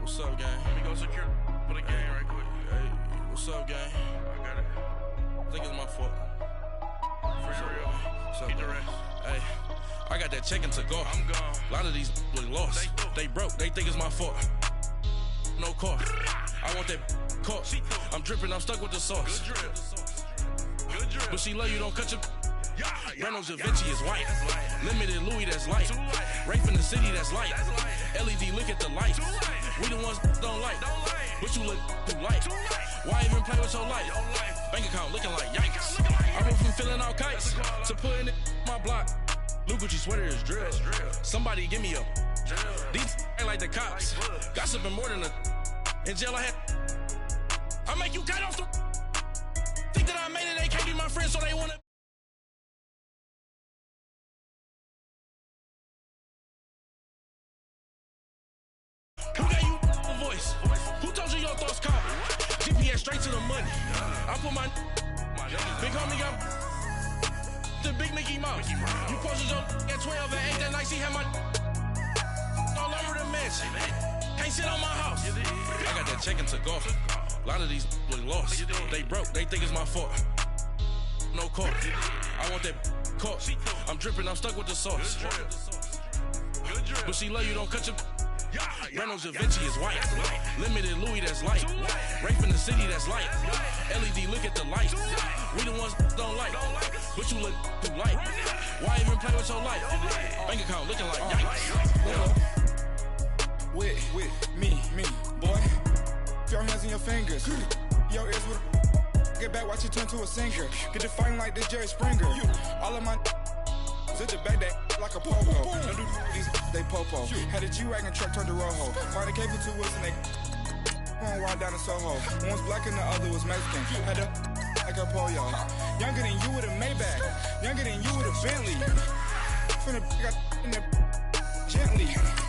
What's up, gang? Let me go secure for the game right quick. Hey, what's up, gang? I got it. I think it's my fault. For real. What's up, Keep the gang? rest. Hey, I got that check-in to go. I'm gone. A lot of these look lost. They broke. They think it's my fault. No car. I want that caught. I'm dripping. I'm stuck with the sauce. Good drip. Good drip. But she love you. Don't cut your. Yeah, Reynolds Da Vinci is white. That's light. Limited Louis, that's light. Too light. Rafe in the city, that's light. That's light. LED, look at the lights. Too light. We the ones don't like. Don't like. But you look too light. Too light. Why even play with your life? Your life. Bank account looking like yikes. Looking like I went from filling out kites That's a call out. to putting it in my block. New Gucci sweater is drill. That's drill. Somebody give me a. Drill. These ain't like the cops. Like bugs. Gossiping more than a. In jail I had. I make you cut off the. Think that I made it, they can't be my friends, so they wanna. Who gave you a voice? Who told you your thoughts count? GPS straight to the money. I put my big homie got the big Mickey Mouse. You posted your at 12 and 8 that night. She had my all over the mansion. Can't sit on my house. I got that check-in to golf. A lot of these look lost. They broke. They think it's my fault. No car. I want that caught. I'm dripping. I'm stuck with the sauce. Good drip. But she love you. Don't cut your. Yeah. Reynolds Da Vinci is white. That's light. Limited Louis, that's light. Too light. Rafe in the city, that's light. Light. LED, look at the lights. Too light. We the ones don't like. Don't like us. But you look too light. Why even play with your life? Bank account looking like yikes. With me, boy. Your hands and your fingers. Your ears with get back, watch you turn to a singer. Get to fighting like this Jerry Springer. All of my sit your back that like a popo. Don't do these they popo. Had a G-Wagon truck turned to Rojo. Find a cable 2 wheels and they going wild down in Soho. One was black and the other was Mexican. Had a like a pollo. Younger than you with a Maybach. Younger than you with a Bentley. From the got in the gently.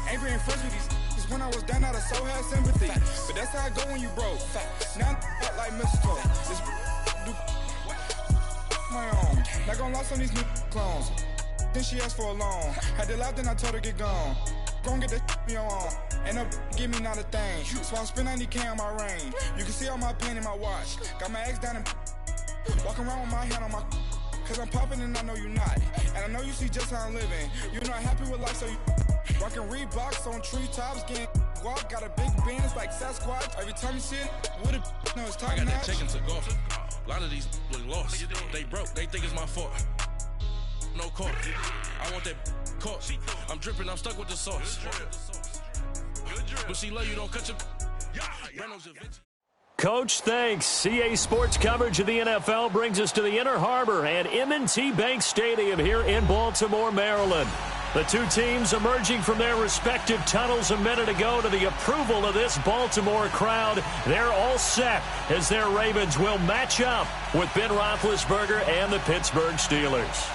Angry and friends with these. When I was down, I so had sympathy. But that's how I go when you broke. Now I'm like mistletoe. This do my own. Not gonna lie on these new clones. Then she asked for a loan. Had to laugh, then I told her get gone. Gon' get that me on. And no give me not a thing. So I spend 90K on my range. You can see all my pain in my watch. Got my ex down and walking around with my hand on my. Cause I'm popping and I know you not. And I know you see just how I'm living. You're not happy with life, so you rockin' Reeboks on treetops, getting guap. Got a big Benz like Sasquatch. Every time you see it, with a no, it's top I got that notch. check-in to golf. A lot of these look lost. They broke. They think it's my fault. No car. I want that caught. I'm dripping. I'm stuck with the sauce. Good drip. But she love you. Don't cut your. Reynolds Da Vinci. Coach, thanks. CA Sports coverage of the NFL brings us to the Inner Harbor and M&T Bank Stadium here in Baltimore, Maryland. The two teams emerging from their respective tunnels a minute ago to the approval of this Baltimore crowd. They're all set as their Ravens will match up with Ben Roethlisberger and the Pittsburgh Steelers.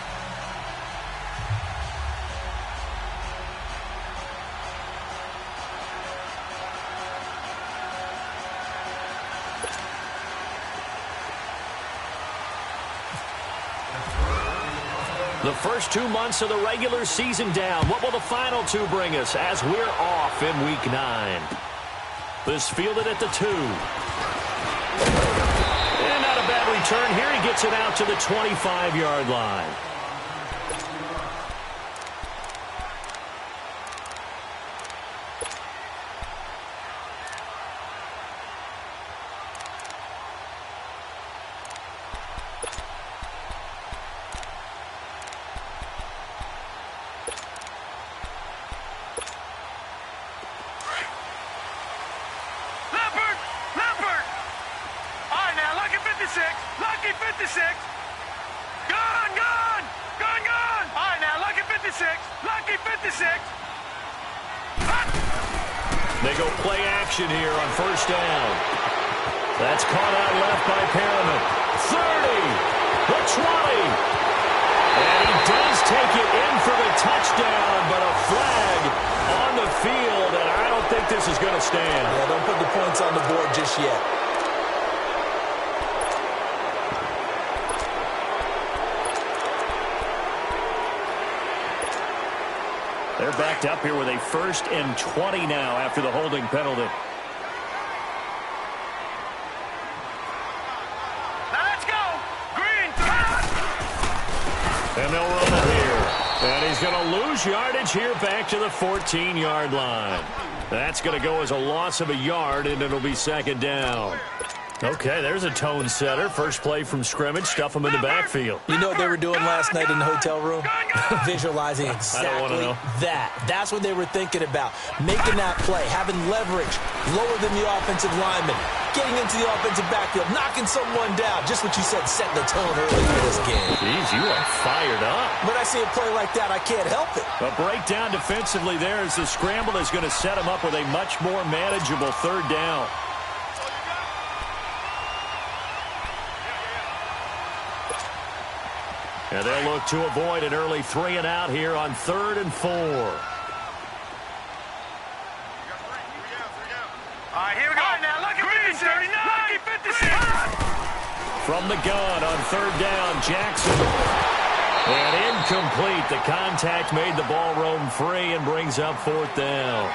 The first 2 months of the regular season down. What will the final 2 bring us as we're off in Week 9? This fielded at the 2. And not a bad return here. He gets it out to the 25-yard line. Lucky 56. Gone. All right, now, Lucky 56. Lucky 56. They go play action here on first down. That's caught out left by Perriman. 30. The 20. And he does take it in for the touchdown, but a flag on the field, and I don't think this is going to stand. Yeah, don't put the points on the board just yet. They're backed up here with a 1st and 20 now after the holding penalty. And they'll run it here. And he's going to lose yardage here back to the 14-yard line. That's going to go as a loss of a yard, and it'll be second down. Okay, there's a tone setter. First play from scrimmage, stuff them in the backfield. You know what they were doing last night in the hotel room? Visualizing exactly that. That's what they were thinking about. Making that play, having leverage, lower than the offensive lineman, getting into the offensive backfield, knocking someone down. Just what you said, setting the tone early for this game. Jeez, you are fired up. When I see a play like that, I can't help it. A breakdown defensively there as the scramble is going to set him up with a much more manageable third down. And they'll look to avoid an early 3 and out here on 3rd and 4. All right, here we go. All right, now, lucky 56. Lucky 56. From the gun on 3rd down, Jackson. And incomplete. The contact made the ball roam free and brings up 4th down.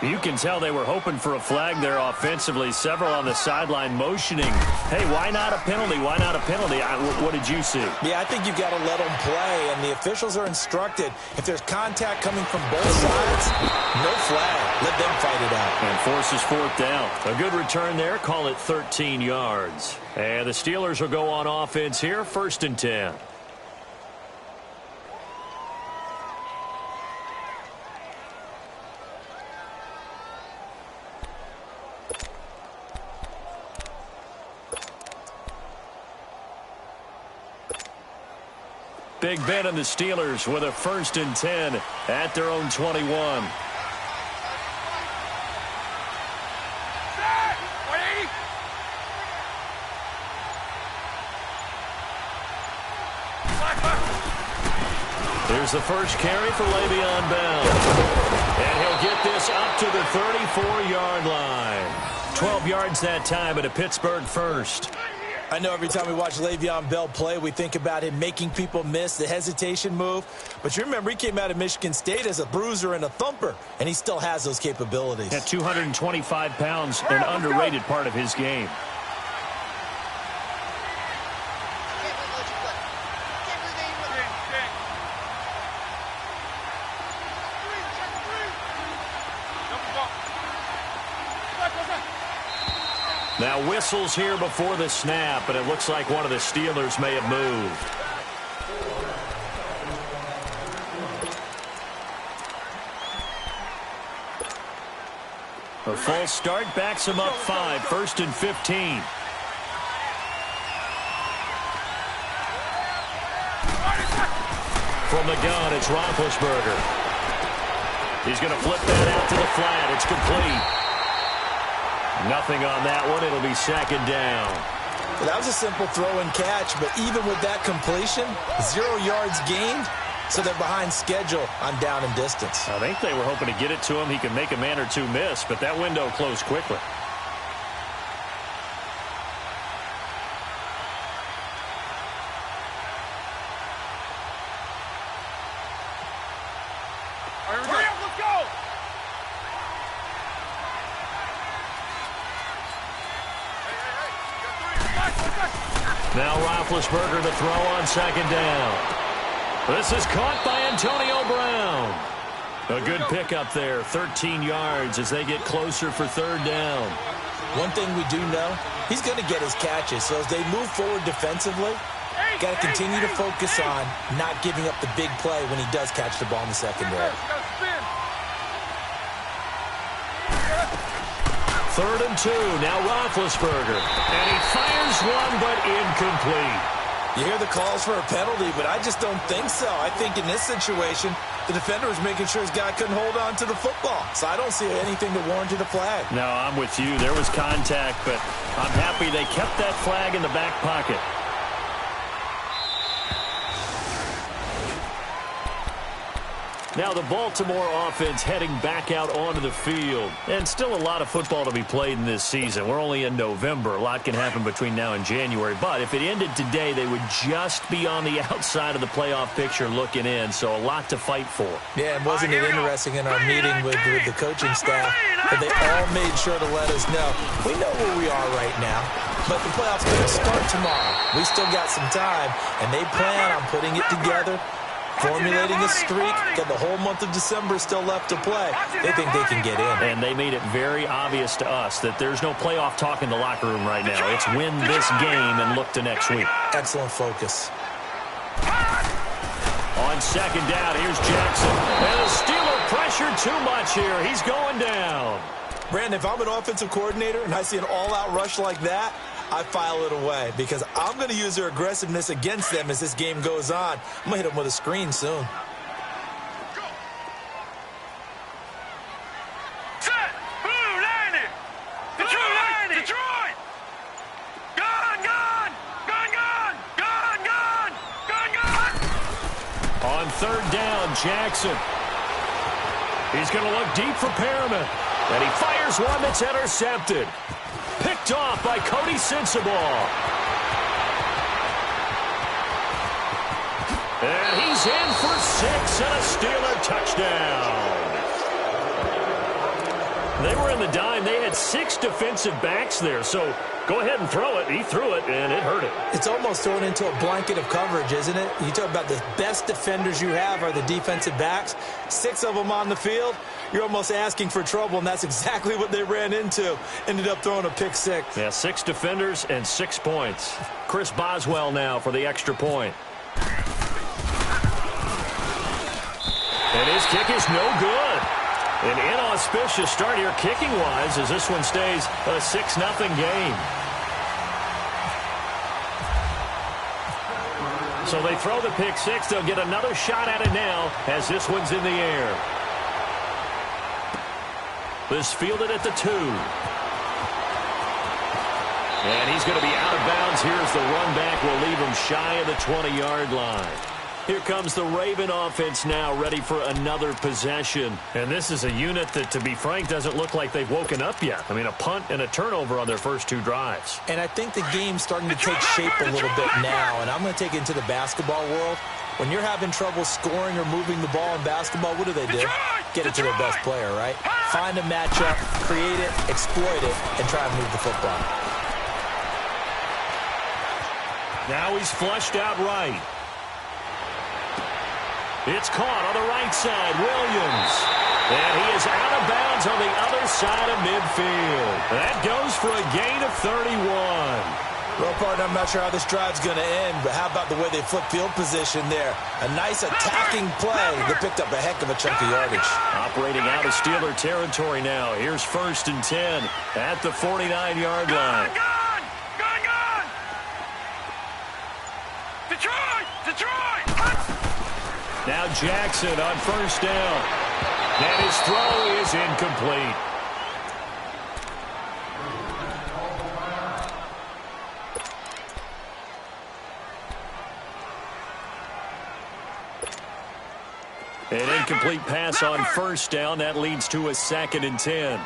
You can tell they were hoping for a flag there offensively. Several on the sideline motioning. Hey, why not a penalty? Why not a penalty? What did you see? Yeah, I think you've got to let them play, and the officials are instructed. If there's contact coming from both sides, no flag. Let them fight it out. And forces 4th down. A good return there. Call it 13 yards. And the Steelers will go on offense here. 1st and 10. Big Ben and the Steelers with a 1st and 10 at their own 21. Here's the first carry for Le'Veon Bell. And he'll get this up to the 34-yard line. 12 yards that time at a Pittsburgh first. I know every time we watch Le'Veon Bell play, we think about him making people miss, the hesitation move. But you remember, he came out of Michigan State as a bruiser and a thumper, and he still has those capabilities. At 225 pounds, an underrated part of his game. Now whistles here before the snap, and it looks like one of the Steelers may have moved. A false start backs him up 5, 1st and 15. From the gun, it's Roethlisberger. He's going to flip that out to the flat. It's complete. Nothing on that one. It'll be 2nd down. Well, that was a simple throw and catch, but even with that completion, 0 yards gained, so they're behind schedule on down and distance. I think they were hoping to get it to him. He could make a man or two miss, but that window closed quickly. Hurry up, let's go! Now Roethlisberger to throw on 2nd down. This is caught by Antonio Brown. A good pickup there, 13 yards as they get closer for 3rd down. One thing we do know, he's going to get his catches. So as they move forward defensively, got to continue to focus on not giving up the big play when he does catch the ball in the secondary. 3rd and 2, now Roethlisberger. And he fires one, but incomplete. You hear the calls for a penalty, but I just don't think so. I think in this situation, the defender was making sure his guy couldn't hold on to the football. So I don't see anything that warranted a flag. No, I'm with you. There was contact, but I'm happy they kept that flag in the back pocket. Now the Baltimore offense heading back out onto the field. And still a lot of football to be played in this season. We're only in November. A lot can happen between now and January. But if it ended today, they would just be on the outside of the playoff picture looking in. So a lot to fight for. Yeah, and wasn't it interesting in our meeting with the coaching staff that they all made sure to let us know, we know where we are right now, but the playoffs are going to start tomorrow. We still got some time, and they plan on putting it together, formulating a streak, got the whole month of December still left to play. They think they can get in. And they made it very obvious to us that there's no playoff talk in the locker room right now. It's win this game and look to next week. Excellent focus. On second down, here's Jackson. And the Steeler pressure too much here. He's going down. Brandon, if I'm an offensive coordinator and I see an all-out rush like that, I file it away because I'm going to use their aggressiveness against them as this game goes on. I'm going to hit them with a screen soon. Set! Blue, landed! Detroit! Detroit! Gun, gun! Gun, gun! Gun, gun! Gun, gun! On third down, Jackson. He's going to look deep for Perriman. And he fires one that's intercepted. Picked off by Cody Sensabaugh. And he's in for 6 and a Steeler touchdown. They were in the dime. They had 6 defensive backs there. So go ahead and throw it. He threw it, and it hurt it. It's almost thrown into a blanket of coverage, isn't it? You talk about the best defenders you have are the defensive backs. 6 of them on the field. You're almost asking for trouble, and that's exactly what they ran into. Ended up throwing a pick 6. Yeah, 6 defenders and 6 points. Chris Boswell now for the extra point. And his kick is no good. An inauspicious start here kicking-wise as this one stays a 6-0 game. So they throw the pick 6. They'll get another shot at it now as this one's in the air. This fielded at the 2. And he's going to be out of bounds. Here's the run back. Will leave him shy of the 20-yard line. Here comes the Raven offense now, ready for another possession. And this is a unit that, to be frank, doesn't look like they've woken up yet. I mean, a punt and a turnover on their first 2 drives. And I think the game's starting to take shape a little bit now. And I'm going to take it into the basketball world. When you're having trouble scoring or moving the ball in basketball, what do? Get it to their best player, right? Find a matchup, create it, exploit it, and try and move the football. Now he's flushed out right. It's caught on the right side, Williams. And he is out of bounds on the other side of midfield. That goes for a gain of 31. Well, partner, I'm not sure how this drive's going to end, but how about the way they flip field position there? A nice attacking play that picked up a heck of a chunk of yardage. Operating out of Steeler territory now. Here's 1st and 10 at the 49-yard line. Gun! Gun, gun! Detroit! Detroit! Now Jackson on 1st down. And his throw is incomplete. An incomplete pass on 1st down. That leads to a 2nd and 10.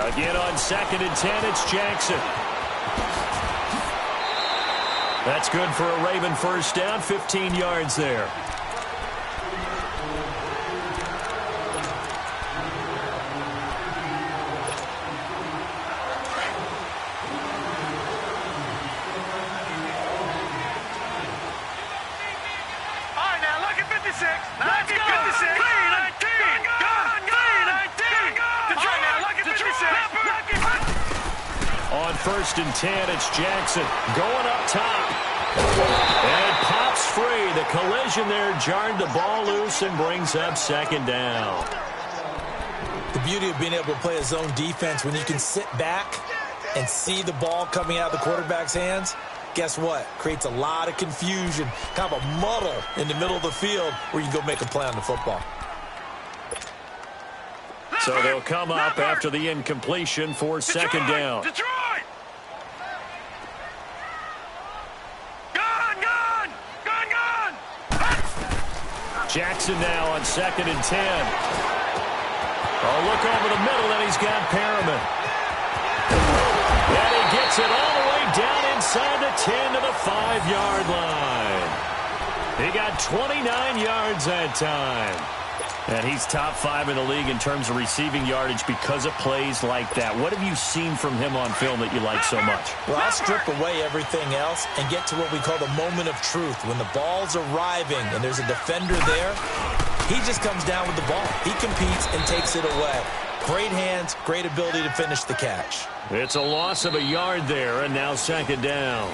Again on 2nd and 10, it's Jackson. That's good for a Raven 1st down, 15 yards there. On 1st and 10, it's Jackson going up top. And pops free. The collision there jarred the ball loose and brings up 2nd down. The beauty of being able to play a zone defense when you can sit back and see the ball coming out of the quarterback's hands, guess what? Creates a lot of confusion, kind of a muddle in the middle of the field where you can go make a play on the football. So they'll come up after the incompletion for 2nd down. Detroit! Jackson now on 2nd and 10. Oh, look over the middle, and he's got Perriman. And he gets it all the way down inside the 10 to the 5-yard line. He got 29 yards that time. And he's top 5 in the league in terms of receiving yardage because of plays like that. What have you seen from him on film that you like so much? Well, I'll strip away everything else and get to what we call the moment of truth. When the ball's arriving and there's a defender there, he just comes down with the ball. He competes and takes it away. Great hands, great ability to finish the catch. It's a loss of a yard there, and now 2nd down.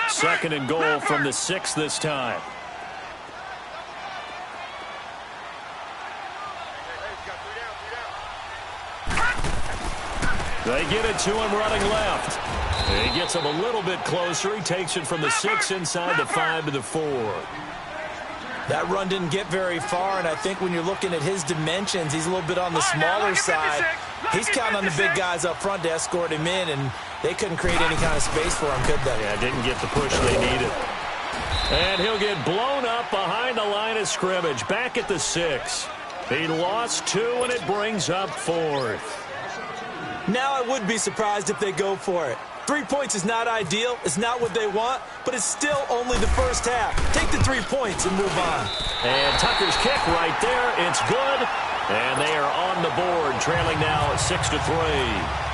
Second and goal from the 6 this time. They get it to him running left. He gets him a little bit closer. He takes it from the 6 inside the 5 to the 4. That run didn't get very far, and I think when you're looking at his dimensions, he's a little bit on the smaller side. He's counting on the big guys up front to escort him in, and they couldn't create any kind of space for him, could they? Yeah, didn't get the push they needed. And he'll get blown up behind the line of scrimmage, back at the 6. He lost 2, and it brings up 4th. Now I would be surprised if they go for it. 3 points is not ideal. It's not what they want, but it's still only the first half. Take the 3 points and move on. And Tucker's kick right there. It's good. And they are on the board, trailing now 6-3.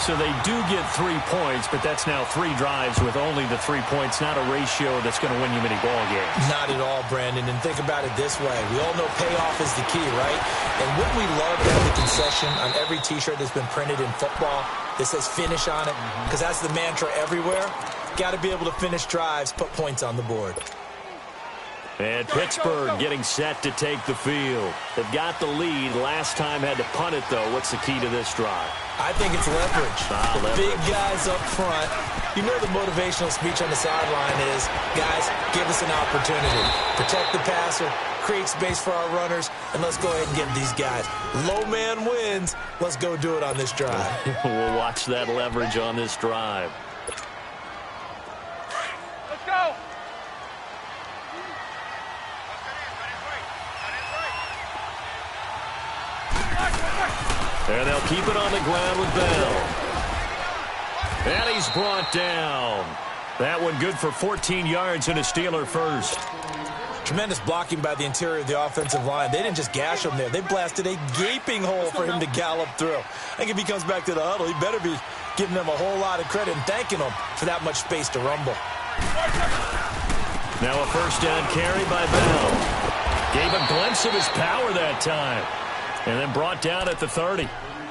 So they do get 3 points, but that's now 3 drives with only the 3 points. Not a ratio that's going to win you many ball games. Not at all, Brandon. And think about it this way. We all know payoff is the key, right? And wouldn't we love to have the concession on every T-shirt that's been printed in football that says finish on it? Because that's the mantra everywhere. Got to be able to finish drives, put points on the board. And Pittsburgh getting set to take the field. They've got the lead. Last time had to punt it, though. What's the key to this drive? I think it's leverage. Leverage. Big guys up front. You know the motivational speech on the sideline is, guys, give us an opportunity. Protect the passer, create space for our runners, and let's go ahead and get these guys. Low man wins. Let's go do it on this drive. We'll watch that leverage on this drive. Let's go. And they'll keep it on the ground with Bell. And he's brought down. That one good for 14 yards and a Steeler first. Tremendous blocking by the interior of the offensive line. They didn't just gash him there. They blasted a gaping hole for him to gallop through. I think if he comes back to the huddle, he better be giving them a whole lot of credit and thanking them for that much space to rumble. Now a first down carry by Bell. Gave a glimpse of his power that time. And then brought down at the 30.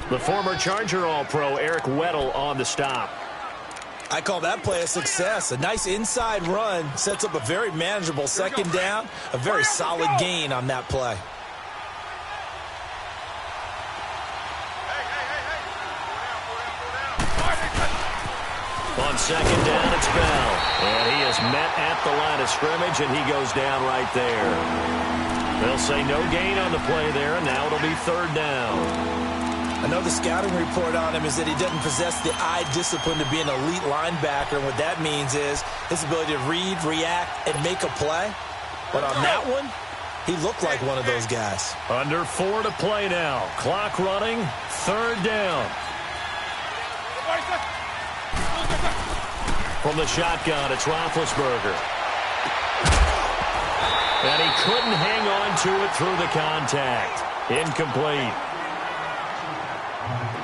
The former Charger All-Pro Eric Weddle on the stop. I call that play a success. A nice inside run sets up a very manageable second down. A very solid gain on that play. On second down, it's Bell. And he is met at the line of scrimmage, and he goes down right there. They'll say no gain on the play there, and now it'll be third down. I know the scouting report on him is that he doesn't possess the eye discipline to be an elite linebacker. And what that means is his ability to read, react, and make a play. But on that one, he looked like one of those guys. Under 4 to play now. Clock running. Third down. From the shotgun, it's Roethlisberger. And he couldn't hang on to it through the contact. Incomplete.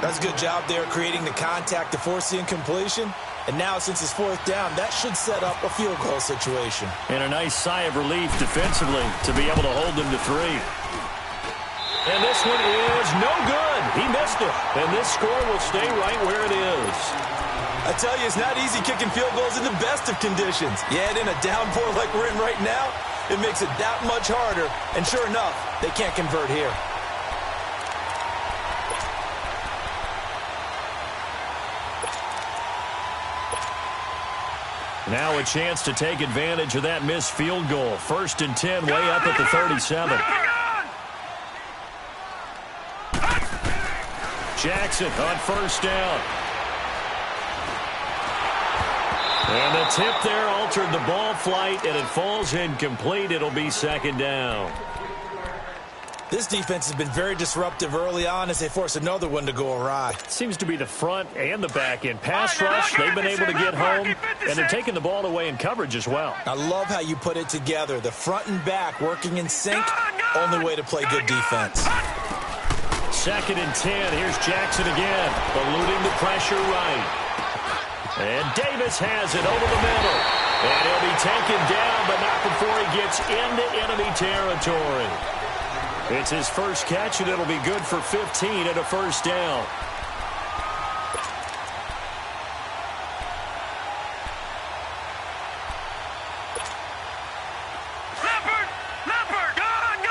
That's a good job there creating the contact to force the incompletion. And now, since it's 4th down, that should set up a field goal situation. And a nice sigh of relief defensively to be able to hold them to 3. And this one is no good. He missed it. And this score will stay right where it is. I tell you, it's not easy kicking field goals in the best of conditions. Yet in a downpour like we're in right now, it makes it that much harder. And sure enough, they can't convert here. Now a chance to take advantage of that missed field goal. 1st and 10, way up at the 37. Jackson on first down. And the tip there altered the ball flight, and it falls incomplete. It'll be second down. This defense has been very disruptive early on as they force another one to go awry. Seems to be the front and the back end. Pass rush, they've been able to get home, and they're taking the ball away in coverage as well. I love how you put it together. The front and back working in sync, only way to play good defense. 2nd and 10. Here's Jackson again, eluding the pressure right. And Davis has it over the middle. And he'll be taken down, but not before he gets into enemy territory. It's his first catch, and it'll be good for 15 and a first down. Leopard, gone!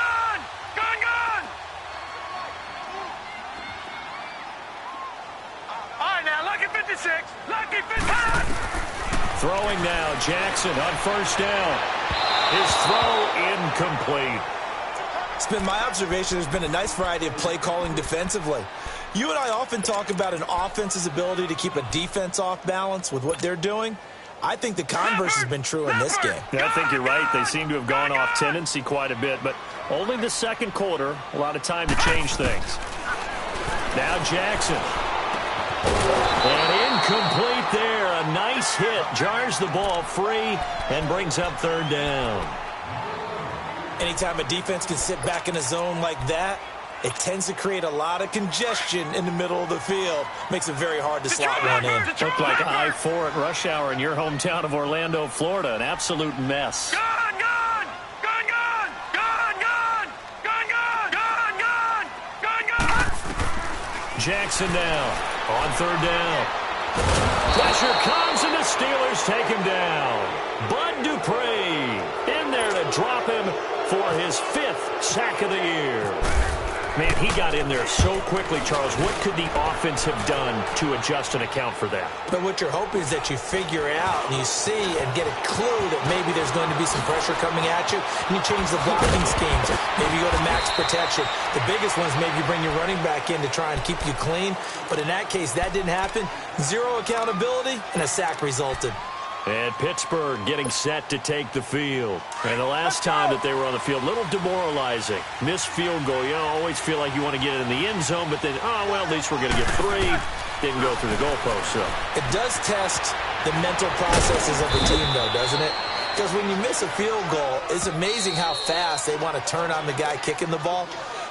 All right, now, lucky 56, lucky 55. Throwing now, Jackson on first down. His throw incomplete. It's been my observation there's been a nice variety of play calling defensively. You and I often talk about an offense's ability to keep a defense off balance with what they're doing. I think the converse has been true in this game. Yeah, I think you're right. They seem to have gone off tendency quite a bit, but only the second quarter, a lot of time to change things. Now Jackson. And incomplete there. A nice hit. Jars the ball free and brings up third down. Anytime a defense can sit back in a zone like that, it tends to create a lot of congestion in the middle of the field. Makes it very hard to slot one in. Looked like I-4 at rush hour in your hometown of Orlando, Florida. An absolute mess. Gone! Jackson now on third down. Pressure comes, and the Steelers take him down. Bud Dupree in there to drop him for his 5th sack of the year. Man, he got in there so quickly, Charles. What could the offense have done to adjust and account for that? But what you're hoping is that you figure out and you see and get a clue that maybe there's going to be some pressure coming at you, and you change the blocking schemes. Maybe you go to max protection. The biggest one is maybe you bring your running back in to try and keep you clean. But in that case, that didn't happen. Zero accountability, and a sack resulted. And Pittsburgh getting set to take the field. And the last time that they were on the field, a little demoralizing. Missed field goal. You always feel like you want to get it in the end zone, but then, well, at least we're going to get 3. Didn't go through the goalpost, so. It does test the mental processes of the team, though, doesn't it? Because when you miss a field goal, it's amazing how fast they want to turn on the guy kicking the ball.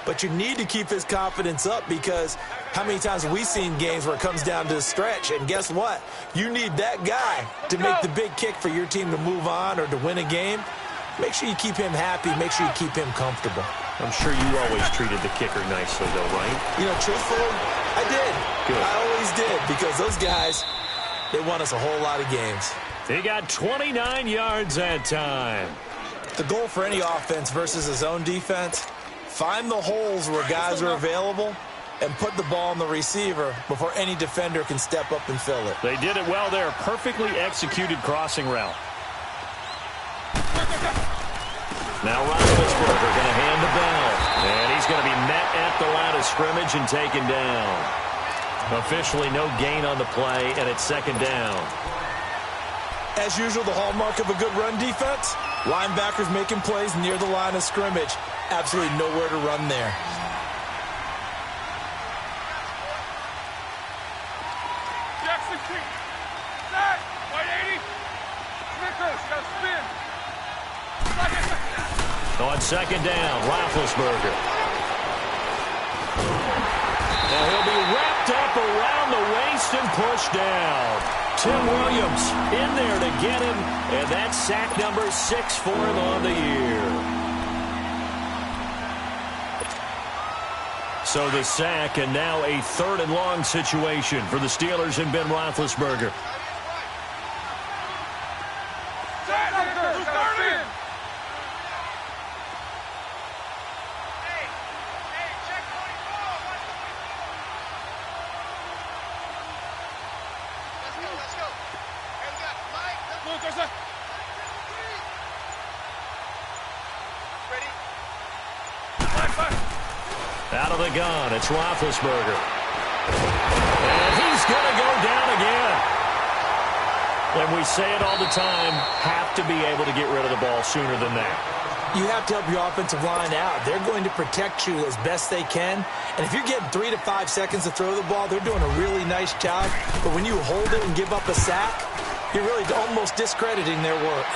But you need to keep his confidence up, because how many times have we seen games where it comes down to a stretch, and guess what? You need that guy to make the big kick for your team to move on or to win a game. Make sure you keep him happy. Make sure you keep him comfortable. I'm sure you always treated the kicker nicely, though, right? You know, truthfully, I did. Good. I always did, because those guys, they won us a whole lot of games. They got 29 yards that time. The goal for any offense versus a zone defense, find the holes where guys are available and put the ball on the receiver before any defender can step up and fill it. They did it well there. Perfectly executed crossing route. Now Roethlisberger going to hand the ball. And he's going to be met at the line of scrimmage and taken down. Officially no gain on the play, and it's second down. As usual, the hallmark of a good run defense, linebackers making plays near the line of scrimmage. Absolutely nowhere to run there. Jackson King. Set. 180. Snickers. Got to spin. On second down, Roethlisberger. Now he'll be wrapped up around the waist and pushed down. Tim Williams in there to get him, and that's sack number 6 for him on the year. So the sack, and now a 3rd and long situation for the Steelers and Ben Roethlisberger. Out of the gun, it's Roethlisberger. And he's going to go down again. And we say it all the time, have to be able to get rid of the ball sooner than that. You have to help your offensive line out. They're going to protect you as best they can. And if you're getting 3 to 5 seconds to throw the ball, they're doing a really nice job. But when you hold it and give up a sack, you're really almost discrediting their work.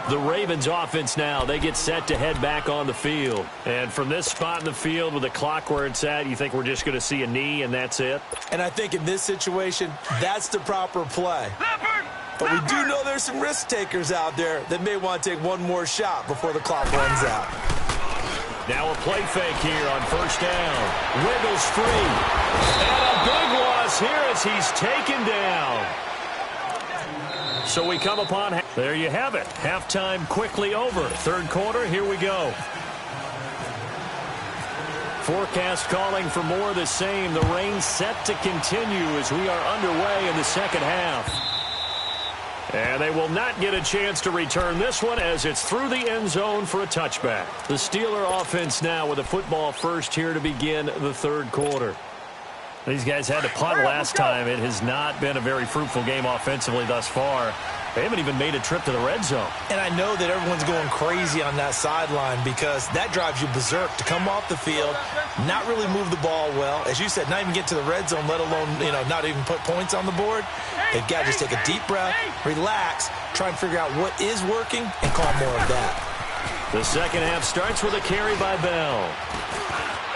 The Ravens offense now, they get set to head back on the field. And from this spot in the field with the clock where it's at, you think we're just going to see a knee and that's it? And I think in this situation, that's the proper play. But we do know there's some risk takers out there that may want to take one more shot before the clock runs out. Now a play fake here on first down. Wiggles free. And a big loss here as he's taken down. So we come upon, there you have it. Halftime quickly over. Third quarter, here we go. Forecast calling for more of the same. The rain set to continue as we are underway in the second half. And they will not get a chance to return this one as it's through the end zone for a touchback. The Steeler offense now with a football first here to begin the third quarter. These guys had to punt last time. It has not been a very fruitful game offensively thus far. They haven't even made a trip to the red zone. And I know that everyone's going crazy on that sideline because that drives you berserk to come off the field, not really move the ball well. As you said, not even get to the red zone, let alone, not even put points on the board. They've got to just take a deep breath, relax, try and figure out what is working, and call more of that. The second half starts with a carry by Bell.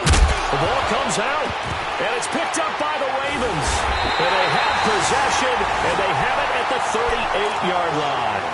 The ball comes out, and it's picked up by the Ravens. And they have possession, and they have it at the 38-yard line.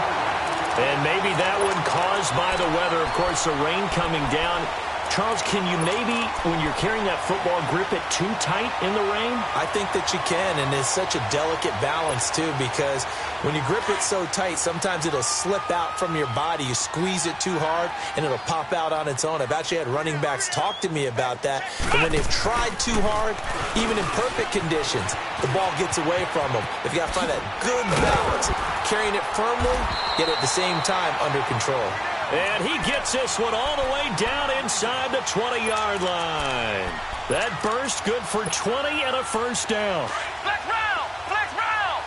And maybe that one caused by the weather. Of course, the rain coming down. Charles, can you maybe, when you're carrying that football, grip it too tight in the rain? I think that you can, and it's such a delicate balance, too, because when you grip it so tight, sometimes it'll slip out from your body. You squeeze it too hard, and it'll pop out on its own. I've actually had running backs talk to me about that. And when they've tried too hard, even in perfect conditions, the ball gets away from them. They've got to find that good balance, carrying it firmly, yet at the same time under control. And he gets this one all the way down inside the 20-yard line. That burst good for 20 and a first down. Flex round! Flex round!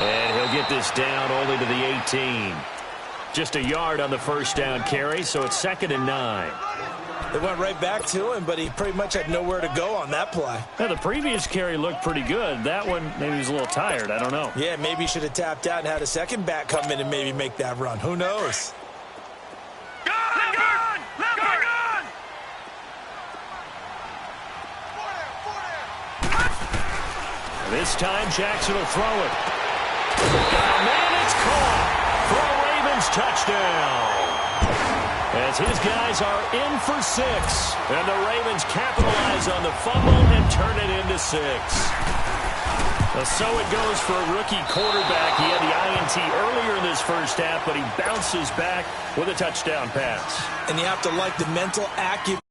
And he'll get this down only to the 18. Just a yard on the first down carry, so it's 2nd and 9. They went right back to him, but he pretty much had nowhere to go on that play. Now, the previous carry looked pretty good. That one, maybe he was a little tired. I don't know. Yeah, maybe he should have tapped out and had a second back come in and maybe make that run. Who knows? Gun! Gun! This time, Jackson will throw it. And then it's caught for a Ravens touchdown. As his guys are in for 6. And the Ravens capitalize on the fumble and turn it into 6. So it goes for a rookie quarterback. He had the INT earlier in this first half, but he bounces back with a touchdown pass. And you have to like the mental acumen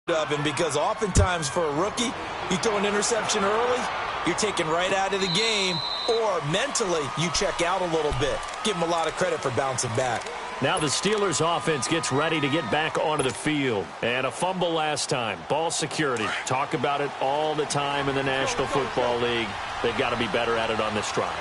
of him, because oftentimes for a rookie, you throw an interception early, you're taken right out of the game, or mentally you check out a little bit. Give him a lot of credit for bouncing back. Now the Steelers offense gets ready to get back onto the field. And a fumble last time. Ball security. Talk about it all the time in the National Football League. They've got to be better at it on this drive.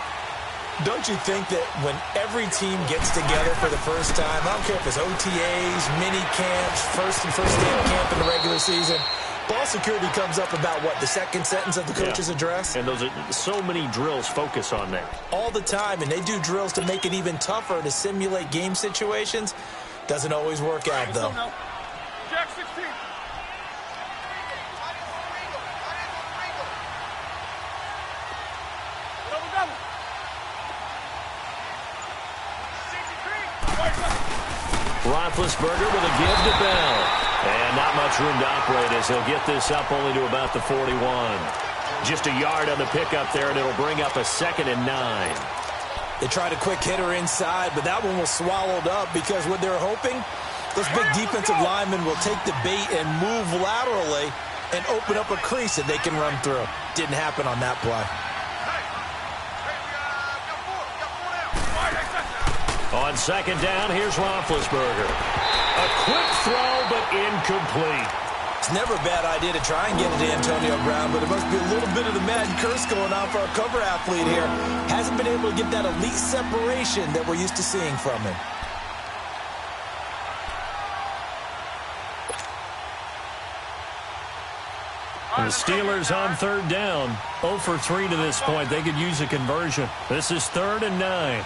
Don't you think that when every team gets together for the first time, I don't care if it's OTAs, mini camps, first day of camp in the regular season, ball security comes up about, what, the second sentence of the coach's address? And those are so many drills focus on that. All the time, and they do drills to make it even tougher to simulate game situations. Doesn't always work out, though. Jack 16. Roethlisberger with a give to Bell. And not much room to operate as he'll get this up only to about the 41. Just a yard on the pickup there, and it'll bring up a 2nd and 9. They tried a quick hitter inside, but that one was swallowed up because what they're hoping, those big defensive linemen will take the bait and move laterally and open up a crease that they can run through. Didn't happen on that play. On second down, here's Roethlisberger. A quick throw, but incomplete. It's never a bad idea to try and get it to Antonio Brown, but it must be a little bit of the Madden curse going on for our cover athlete here. Hasn't been able to get that elite separation that we're used to seeing from him. The Steelers on third down. 0 for 3 to this point. They could use a conversion. This is 3rd and 9.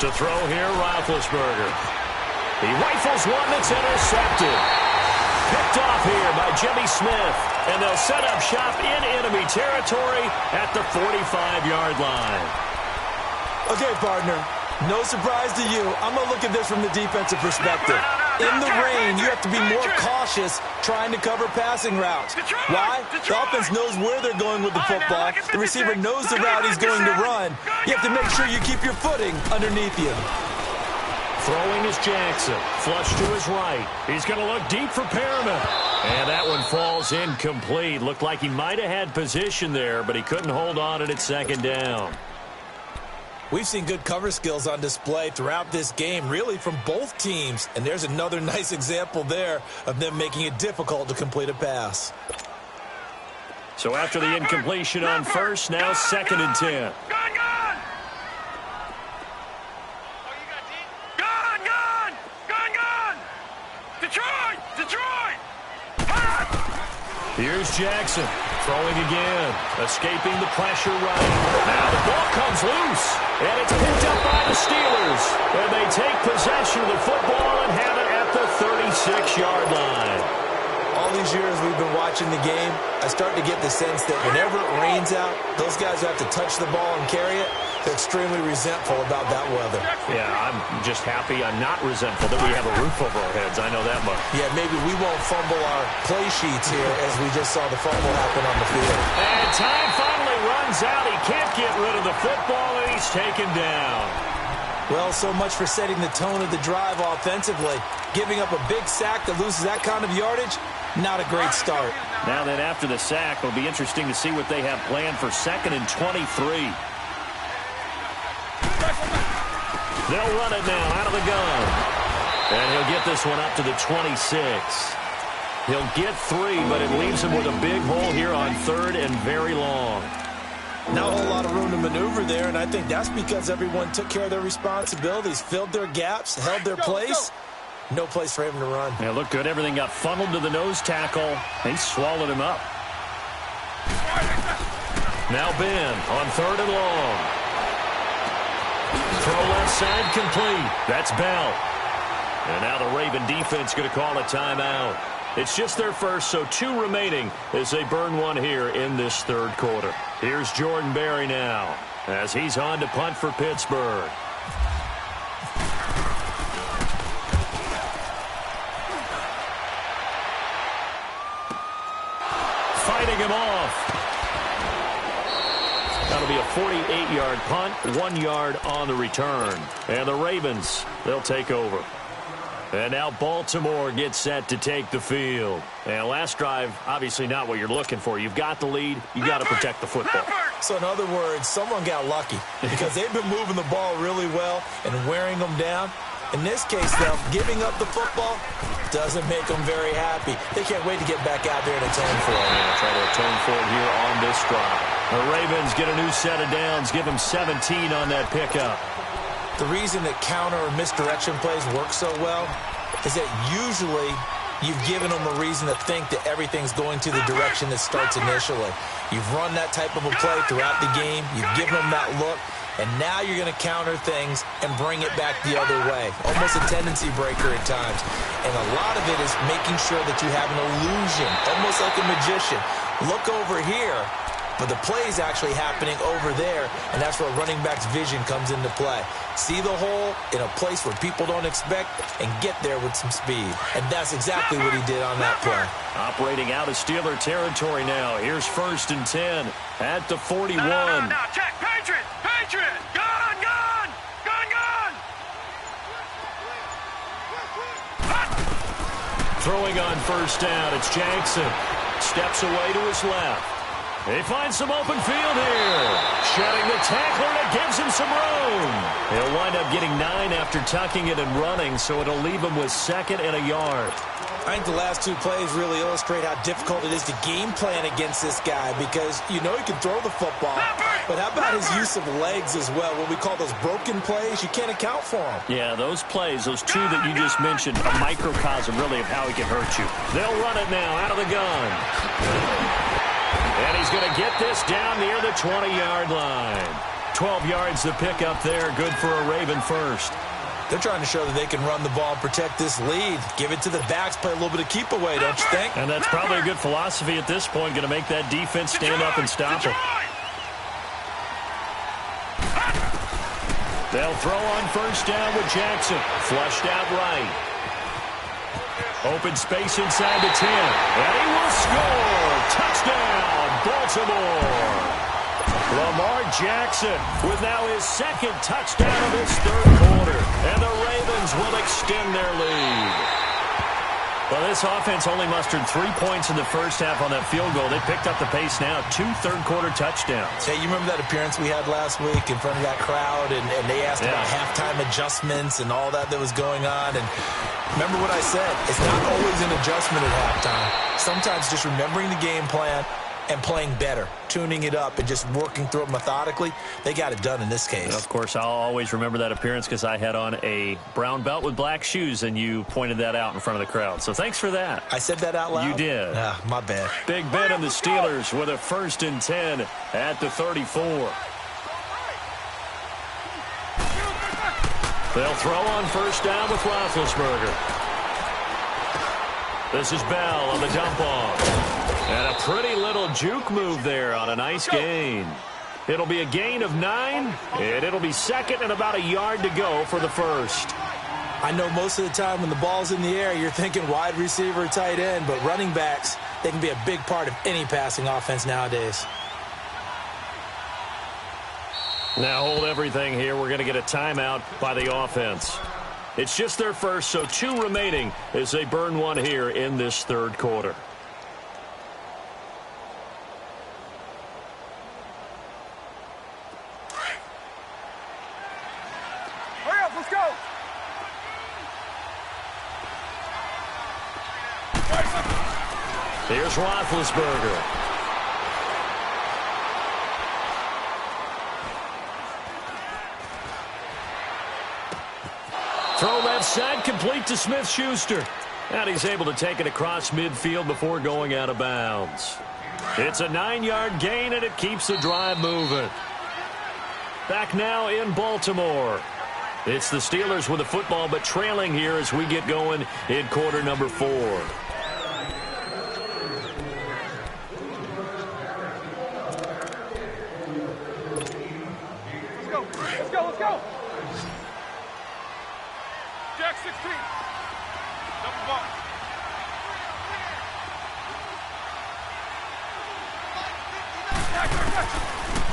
To throw here, Roethlisberger. He rifles one that's intercepted. Picked off here by Jimmy Smith. And they'll set up shop in enemy territory at the 45-yard line. Okay, partner. No surprise to you. I'm going to look at this from the defensive perspective. In the rain, you have to be more cautious trying to cover passing routes. Why? The offense knows where they're going with the football. The receiver knows the route he's going to run. You have to make sure you keep your footing underneath you. Throwing is Jackson. Flush to his right. He's going to look deep for Perriman. And that one falls incomplete. Looked like he might have had position there, but he couldn't hold on at second down. We've seen good cover skills on display throughout this game, really from both teams. And there's another nice example there of them making it difficult to complete a pass. So after the incompletion on first, now 2nd and 10. Detroit! Here's Jackson. Throwing again. Escaping the pressure right. Now the ball comes loose. And it's picked up by the Steelers. And they take possession of the football and have it at the 36-yard line. All these years we've been watching the game, I start to get the sense that whenever it rains out, those guys who have to touch the ball and carry it, they're extremely resentful about that weather. Yeah, I'm just happy I'm not resentful that we have a roof over our heads. I know that much. Yeah, maybe we won't fumble our play sheets here as we just saw the fumble happen on the field. And time finally runs out. He can't get rid of the football, and he's taken down. Well, so much for setting the tone of the drive offensively. Giving up a big sack that loses that kind of yardage, not a great start. Now then, after the sack, it'll be interesting to see what they have planned for 2nd and 23. They'll run it now out of the gun. And he'll get this one up to the 26. He'll get 3, but it leaves him with a big hole here on 3rd and very long. Not a whole lot of room to maneuver there, and I think that's because everyone took care of their responsibilities, filled their gaps, held their place. No place for him to run. Yeah, looked good. Everything got funneled to the nose tackle. They swallowed him up. Now Ben on 3rd and long. Throw left side complete. That's Bell. And now the Raven defense going to call a timeout. It's just their first, so 2 remaining as they burn one here in this 3rd quarter. Here's Jordan Berry now as he's on to punt for Pittsburgh. Fighting him off. That'll be a 48-yard punt, 1 yard on the return. And the Ravens, they'll take over. And now Baltimore gets set to take the field. And last drive, obviously not what you're looking for. You've got the lead. You got to protect the football. So in other words, someone got lucky because they've been moving the ball really well and wearing them down. In this case, though, giving up the football doesn't make them very happy. They can't wait to get back out there and atone for it. Yeah, try to atone for it here on this drive. The Ravens get a new set of downs, give them 17 on that pickup. The reason that counter or misdirection plays work so well is that usually you've given them a reason to think that everything's going to the direction that starts initially. You've run that type of a play throughout the game. You've given them that look. And now you're going to counter things and bring it back the other way. Almost a tendency breaker at times. And a lot of it is making sure that you have an illusion, almost like a magician. Look over here, but the play is actually happening over there, and that's where running back's vision comes into play. See the hole in a place where people don't expect and get there with some speed. And that's exactly what he did on that play. Operating out of Steeler territory now. Here's 1st and 10 at the 41. No, check, Patriot! Gun! Throwing on 1st down, it's Jackson. Steps away to his left. He finds some open field here. Shedding the tackler that gives him some room. He'll wind up getting 9 after tucking it and running, so it'll leave him with 2nd and a yard. I think the last 2 plays really illustrate how difficult it is to game plan against this guy because you know he can throw the football, but how about his use of legs as well? What we call those broken plays, you can't account for them. Yeah, those plays, those 2 that you just mentioned, a microcosm really of how he can hurt you. They'll run it now out of the gun. And he's going to get this down near the 20-yard line. 12 yards to pick up there, good for a Raven first. They're trying to show that they can run the ball and protect this lead. Give it to the backs, play a little bit of keep away, don't you think? And that's probably a good philosophy at this point, going to make that defense stand up and stop it. They'll throw on first down with Jackson. Flushed out right. Open space inside the 10. And he will score. Touchdown, Baltimore. Lamar Jackson with now his 2nd touchdown of this 3rd quarter. And the Ravens will extend their lead. Well, this offense only mustered 3 points in the first half on that field goal. They picked up the pace now. 2 third-quarter touchdowns. Hey, you remember that appearance we had last week in front of that crowd? And they asked about halftime adjustments and all that was going on. And remember what I said. It's not always an adjustment at halftime. Sometimes just remembering the game plan and playing better, tuning it up and just working through it methodically. They got it done in this case. Of course, I'll always remember that appearance because I had on a brown belt with black shoes, and you pointed that out in front of the crowd. So thanks for that. I said that out loud? You did. My bad. Big Ben and the Steelers with a 1st and 10 at the 34. They'll throw on first down with Roethlisberger. This is Bell on the dump off. And a pretty little juke move there on a nice gain. It'll be a gain of 9, and it'll be 2nd and about a yard to go for the first. I know most of the time when the ball's in the air, you're thinking wide receiver, tight end, but running backs, they can be a big part of any passing offense nowadays. Now hold everything here. We're going to get a timeout by the offense. It's just their first, so 2 remaining as they burn 1 here in this 3rd quarter. Let's go! Here's Roethlisberger. Throw left side, complete to Smith-Schuster. And he's able to take it across midfield before going out of bounds. It's a 9-yard gain, and it keeps the drive moving. Back now in Baltimore. It's the Steelers with the football, but trailing here as we get going in quarter number 4. Let's go! Let's go! Let's go! Jack 16. Double ball.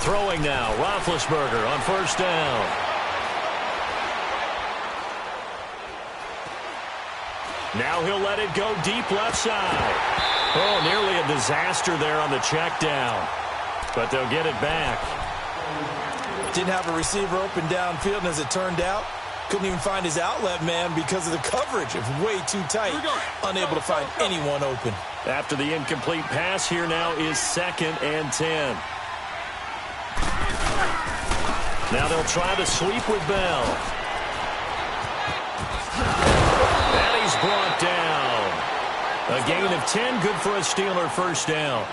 Throwing now, Roethlisberger on first down. Now he'll let it go deep left side. Oh, nearly a disaster there on the check down. But they'll get it back. Didn't have a receiver open downfield, and as it turned out, couldn't even find his outlet man because of the coverage. It was way too tight. Unable to find anyone open. After the incomplete pass, here now is 2nd and 10. Now they'll try to sweep with Bell. And he's brought down. A gain of 10, good for a Steeler first down.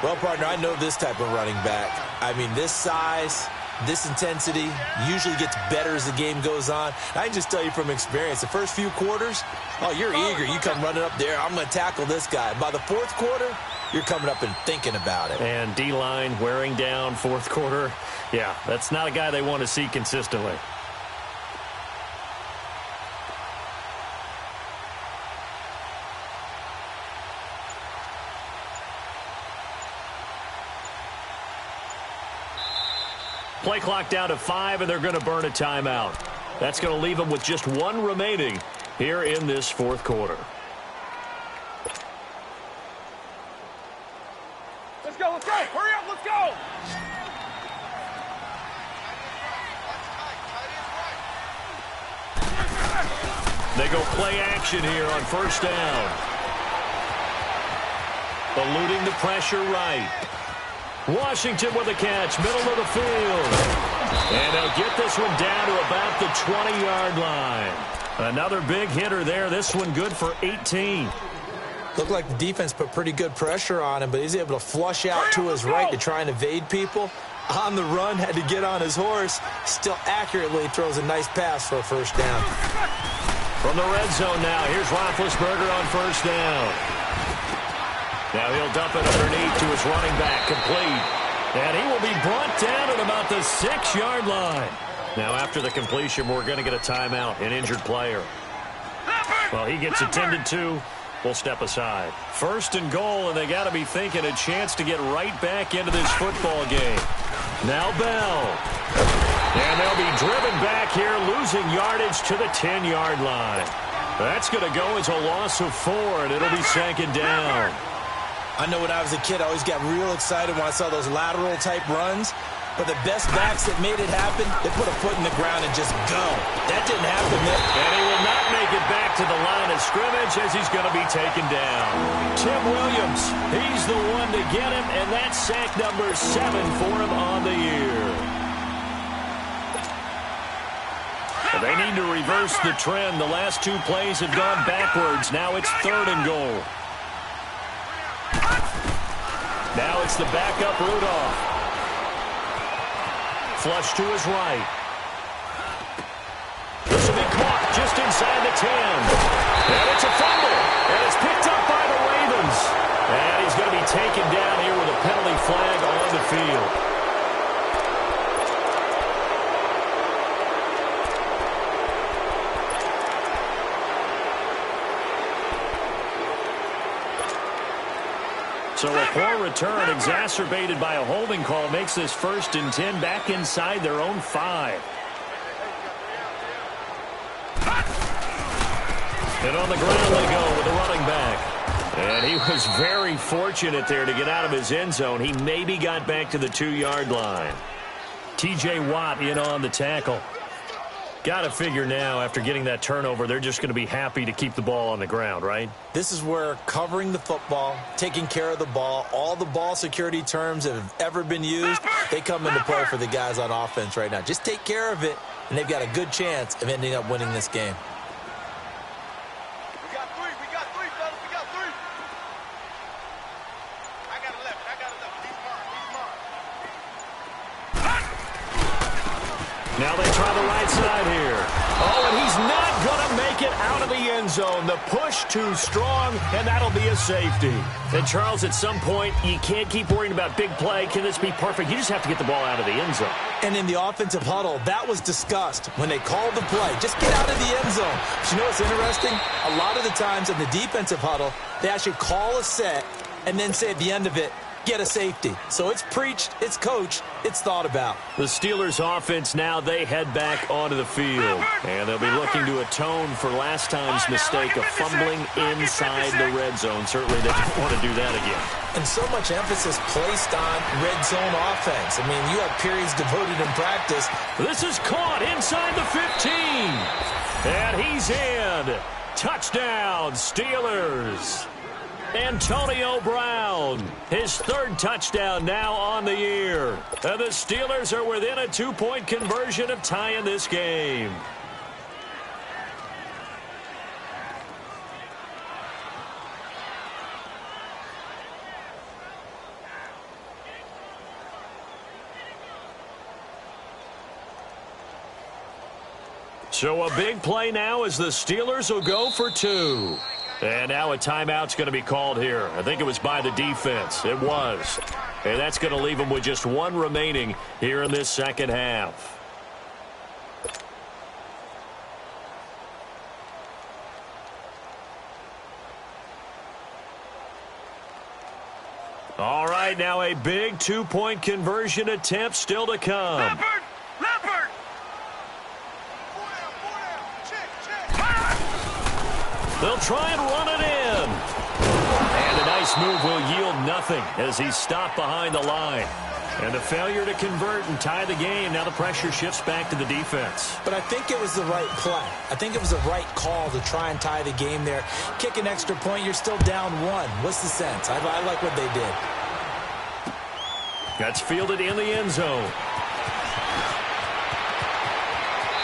Well, partner, I know this type of running back. I mean, this size, this intensity usually gets better as the game goes on. I can just tell you from experience, the first few quarters, oh, you're eager. You come running up there, I'm going to tackle this guy. By the 4th quarter, you're coming up and thinking about it. And D-line wearing down 4th quarter. Yeah, that's not a guy they want to see consistently. Play clock down to 5, and they're going to burn a timeout. That's going to leave them with just 1 remaining here in this 4th quarter. Let's go, let's go. Hurry up, They go play action here on first down. Eluding the pressure right. Washington with a catch, middle of the field. And they'll get this one down to about the 20-yard line. Another big hitter there. This one good for 18. Looked like the defense put pretty good pressure on him, but he's able to flush out to his right to try and evade people. On the run, had to get on his horse. Still accurately throws a nice pass for a first down. From the red zone now, here's Roethlisberger on first down. Now he'll dump it underneath to his running back, complete. And he will be brought down at about the 6-yard line. Now after the completion, we're going to get a timeout, an injured player. Well, he gets attended to. We'll step aside. First and goal, and they got to be thinking a chance to get right back into this football game. Now Bell. And they'll be driven back here, losing yardage to the 10-yard line. That's going to go as a loss of 4, and it'll be second down. I know when I was a kid, I always got real excited when I saw those lateral-type runs. But the best backs that made it happen, they put a foot in the ground and just go. That didn't happen there. And he will not make it back to the line of scrimmage as he's going to be taken down. Tim Williams, he's the one to get him, and that's sack number 7 for him on the year. They need to reverse the trend. The last 2 plays have gone backwards. Now it's 3rd and goal. Now it's the backup Rudolph. Flush to his right. This will be caught just inside the 10. And it's a fumble. And it's picked up by the Ravens. And he's going to be taken down here with a penalty flag on the field. So a poor return exacerbated by a holding call makes this 1st and 10 back inside their own 5. And on the ground they go with the running back. And he was very fortunate there to get out of his end zone. He maybe got back to the 2-yard line. T.J. Watt in on the tackle. Got to figure now, after getting that turnover, they're just going to be happy to keep the ball on the ground, right? This is where covering the football, taking care of the ball, all the ball security terms that have ever been used, they come into play for the guys on offense right now. Just take care of it, and they've got a good chance of ending up winning this game. We got 3, fellas, we got 3. I got 11. He's mine. Now they try the right side here. Oh, and he's not going to make it out of the end zone. The push too strong, and that'll be a safety. And, Charles, at some point, you can't keep worrying about big play. Can this be perfect? You just have to get the ball out of the end zone. And in the offensive huddle, that was discussed when they called the play. Just get out of the end zone. But you know what's interesting? A lot of the times in the defensive huddle, they actually call a set and then say at the end of it, get a safety. So it's preached, it's coached, it's thought about. The Steelers offense now, they head back onto the field. And they'll be looking to atone for last time's mistake of fumbling inside the red zone. Certainly they don't want to do that again. And so much emphasis placed on red zone offense. I mean, you have periods devoted in practice. This is caught inside the 15. And he's in. Touchdown, Steelers. Antonio Brown, his 3rd touchdown now on the year. And the Steelers are within a 2-point conversion of tying this game. So a big play now as the Steelers will go for 2. And now a timeout's going to be called here. I think it was by the defense. It was. And that's going to leave them with just 1 remaining here in this second half. All right, now a big 2-point conversion attempt still to come. Leopard! They'll try and run it in. And a nice nice move will yield nothing as he's stopped behind the line. And the failure to convert and tie the game, now the pressure shifts back to the defense. But I think it was the right play. I think it was the right call to try and tie the game there. Kick an extra point, you're still down 1. What's the sense? I like what they did. That's fielded in the end zone.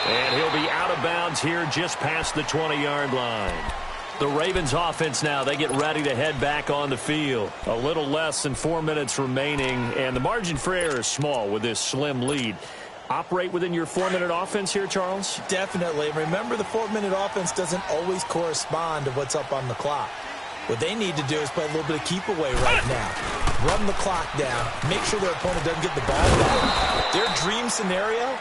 And he'll be out of bounds here just past the 20-yard line. The Ravens offense now, they get ready to head back on the field. A little less than 4 minutes remaining, and the margin for error is small with this slim lead. Operate within your 4-minute offense here, Charles? Definitely. Remember, the 4-minute offense doesn't always correspond to what's up on the clock. What they need to do is play a little bit of keep away right now. Run the clock down. Make sure their opponent doesn't get the ball back. Their dream scenario,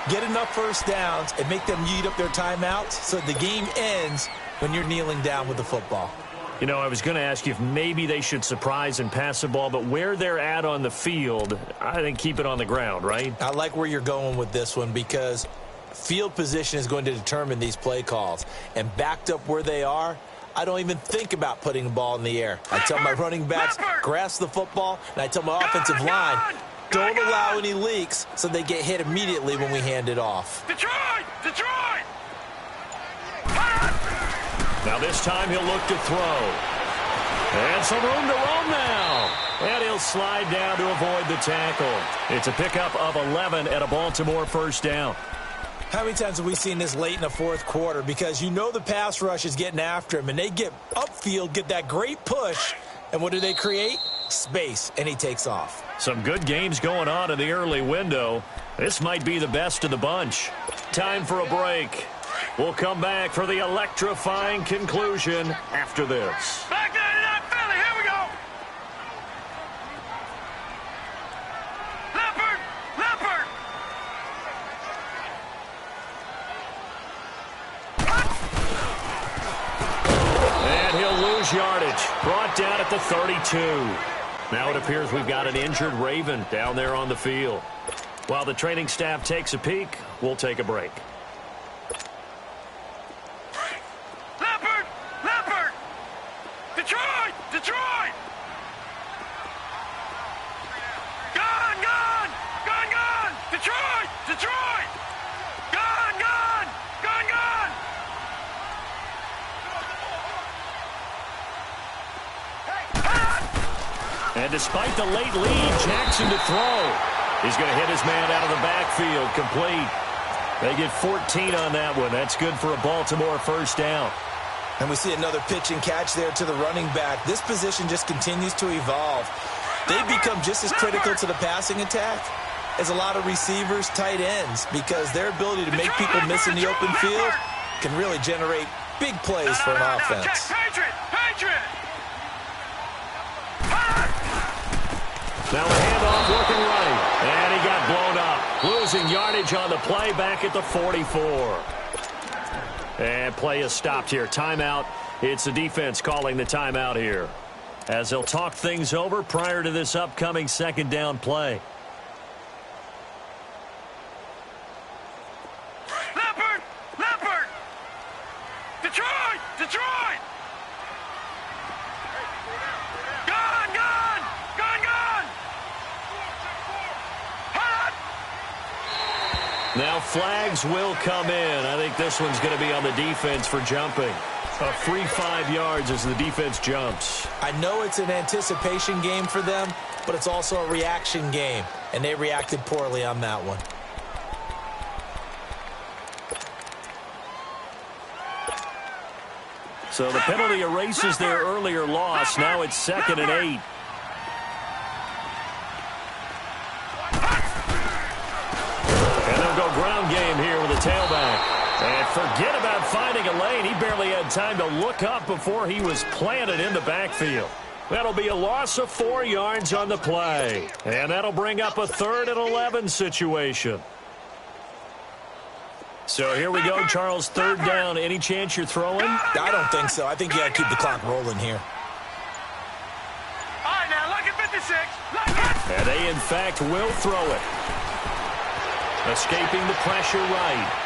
get enough first downs and make them eat up their timeouts so the game ends when you're kneeling down with the football. You know, I was going to ask you if maybe they should surprise and pass the ball, but where they're at on the field, I think keep it on the ground, right? I like where you're going with this one because field position is going to determine these play calls. And backed up where they are, I don't even think about putting the ball in the air. I tell my running backs, grasp the football, and I tell my offensive line, don't allow any leaks so they get hit immediately when we hand it off. Detroit! Detroit! Now this time he'll look to throw. And some room to roam now. And he'll slide down to avoid the tackle. It's a pickup of 11 at a Baltimore first down. How many times have we seen this late in the fourth quarter? Because you know the pass rush is getting after him, and they get upfield, get that great push, and what do they create? Space, and he takes off. Some good games going on in the early window. This might be the best of the bunch. Time for a break. We'll come back for the electrifying conclusion after this. Back 99 Philly, here we go! Leopard! Leopard! And he'll lose yardage. Brought down at the 32. Now it appears we've got an injured Raven down there on the field. While the training staff takes a peek, we'll take a break. Leopard! Leopard! Detroit! Detroit! Gone! Gone! Gone! Gone! Detroit! Detroit! Gone! Gone! Gone! Gone! And despite the late lead, Jackson to throw. He's going to hit his man out of the backfield, complete. They get 14 on that one. That's good for a Baltimore first down. And we see another pitch and catch there to the running back. This position just continues to evolve. They become just as critical to the passing attack as a lot of receivers, tight ends, because their ability to make people miss in the open field can really generate big plays for an offense. Patriot! Patriot! Now a handoff looking right. And he got blown up. Losing yardage on the play back at the 44. And play is stopped here. Timeout. It's the defense calling the timeout here, as they'll talk things over prior to this upcoming second down play. Leopard! Leopard! Detroit! Detroit! Gone! Gone! Gone! Gone! Hot! Now flags will come in. I think this one's going to be on the defense for jumping. A free 5 yards as the defense jumps. I know it's an anticipation game for them, but it's also a reaction game, and they reacted poorly on that one. So the penalty erases their earlier loss. Now it's 2nd and 8. And they'll go ground game here with a tailback. And forget about finding a lane. He barely had time to look up before he was planted in the backfield. That'll be a loss of 4 yards on the play. And that'll bring up a 3rd and 11 situation. So here we go, Charles, 3rd down. Any chance you're throwing? I don't think so. I think you got to keep the clock rolling here. All right, now, look at 56. Look at... And they, in fact, will throw it. Escaping the pressure right.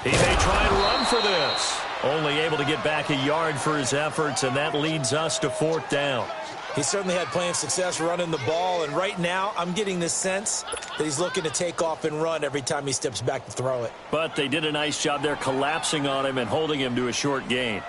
He may try and run for this. Only able to get back a yard for his efforts, and that leads us to 4th down. He certainly had plenty of success running the ball, and right now I'm getting this sense that he's looking to take off and run every time he steps back to throw it. But they did a nice job there collapsing on him and holding him to a short gain.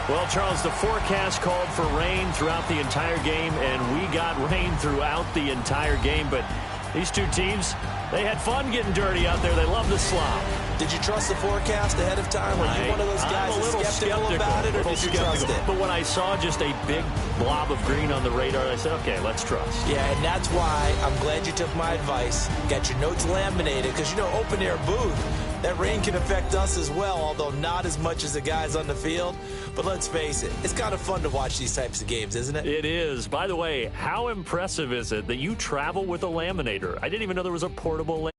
Well, Charles, the forecast called for rain throughout the entire game, and we got rain throughout the entire game. But these two teams, they had fun getting dirty out there. They love the slop. Did you trust the forecast ahead of time? Were you one of those guys that's skeptical about it, or did you trust it? But when I saw just a big blob of green on the radar, I said, okay, let's trust. Yeah, and that's why I'm glad you took my advice. Got your notes laminated, because, you know, open-air booth, that rain can affect us as well, although not as much as the guys on the field. But let's face it, it's kind of fun to watch these types of games, isn't it? It is. By the way, how impressive is it that you travel with a laminator? I didn't even know there was a portable laminator.